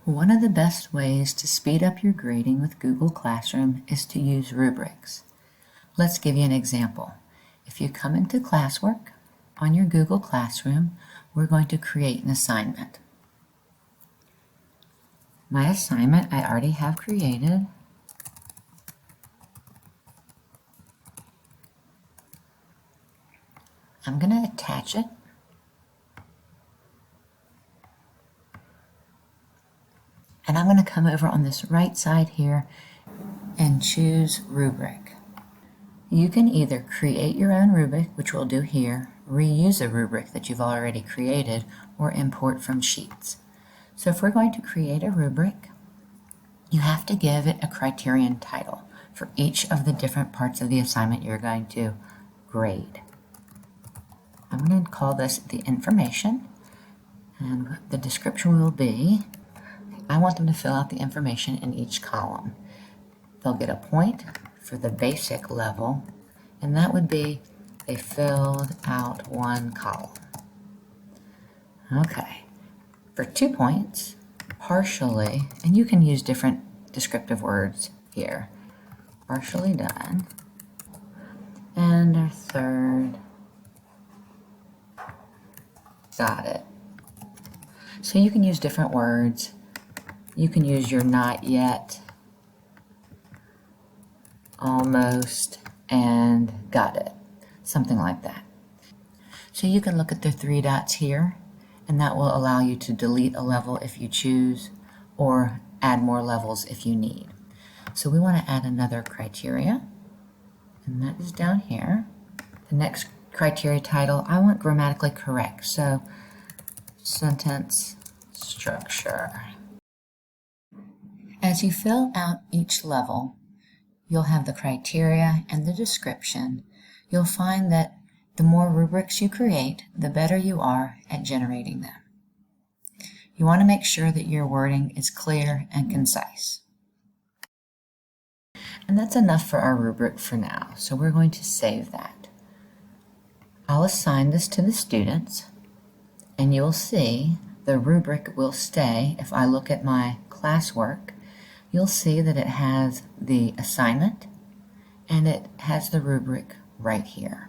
One of the best ways to speed up your grading with Google Classroom is to use rubrics. Let's give you an example. If you come into classwork on your Google Classroom, we're going to create an assignment. My assignment I already have created. I'm going to attach it. And I'm going to come over on this right side here and choose rubric. You can either create your own rubric, which we'll do here, reuse a rubric that you've already created, or import from Sheets. So if we're going to create a rubric, you have to give it a criterion title for each of the different parts of the assignment you're going to grade. I'm going to call this the information, and the description will be, I want them to fill out the information in each column. They'll get a point for the basic level, and that would be they filled out one column. Okay, for 2 points, partially, and you can use different descriptive words here, partially done, and our third, got it. So you can use different words. You can use your not yet, almost, and got it, something like that. So you can look at the 3 dots here, and that will allow you to delete a level if you choose, or add more levels if you need. So we want to add another criteria, and that is down here. The next criteria title, I want grammatically correct, so sentence structure. As you fill out each level, you'll have the criteria and the description. You'll find that the more rubrics you create, the better you are at generating them. You want to make sure that your wording is clear and concise. And that's enough for our rubric for now, so we're going to save that. I'll assign this to the students, and you'll see the rubric will stay. If I look at my classwork, you'll see that it has the assignment and it has the rubric right here.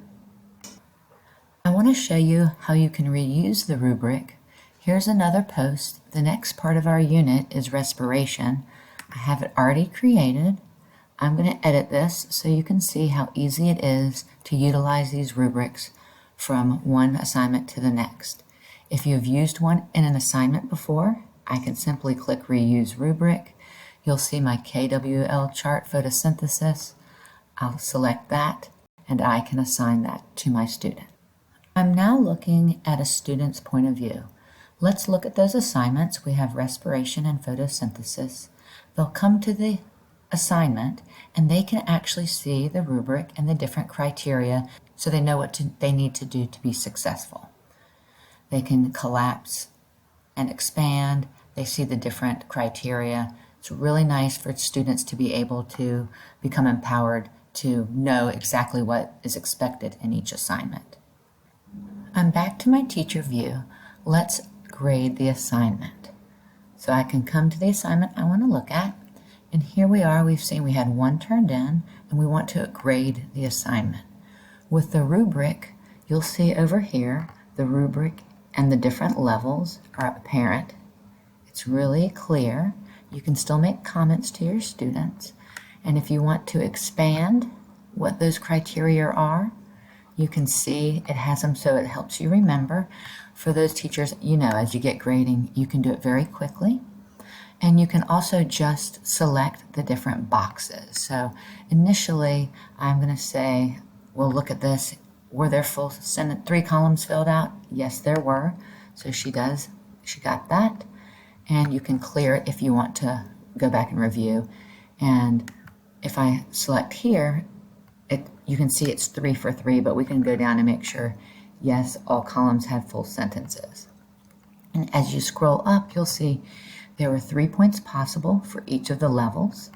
I want to show you how you can reuse the rubric. Here's another post. The next part of our unit is respiration. I have it already created. I'm going to edit this so you can see how easy it is to utilize these rubrics from one assignment to the next. If you've used one in an assignment before, I can simply click Reuse Rubric. You'll see my KWL chart photosynthesis. I'll select that, and I can assign that to my student. I'm now looking at a student's point of view. Let's look at those assignments. We have respiration and photosynthesis. They'll come to the assignment, and they can actually see the rubric and the different criteria so they know what they need to do to be successful. They can collapse and expand. They see the different criteria. It's really nice for students to be able to become empowered to know exactly what is expected in each assignment. I'm back to my teacher view. Let's grade the assignment. So I can come to the assignment I want to look at, and here we are. We've seen we had one turned in, and we want to grade the assignment. With the rubric, you'll see over here the rubric and the different levels are apparent. It's really clear. You can still make comments to your students, and if you want to expand what those criteria are, you can see it has them so it helps you remember. For those teachers, you know, as you get grading, you can do it very quickly. And you can also just select the different boxes. So initially, I'm going to say, we'll look at this. Were there full 3 columns filled out? Yes, there were. So she got that. And you can clear it if you want to go back and review. And if I select here, you can see it's 3 for 3, but we can go down and make sure, yes, all columns have full sentences. And as you scroll up, you'll see there were 3 points possible for each of the levels.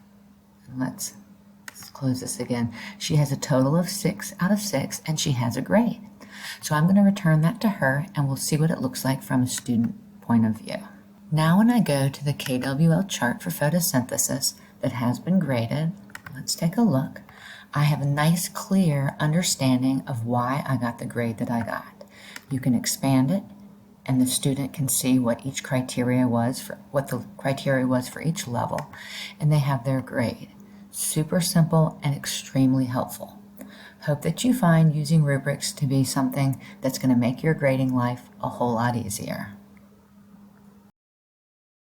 Let's close this again. She has a total of 6 out of 6, and she has a grade. So I'm going to return that to her, and we'll see what it looks like from a student point of view. Now when I go to the KWL chart for photosynthesis that has been graded, let's take a look. I have a nice clear understanding of why I got the grade that I got. You can expand it and the student can see what each criteria was for what the criteria was for each level, and they have their grade. Super simple and extremely helpful. Hope that you find using rubrics to be something that's going to make your grading life a whole lot easier.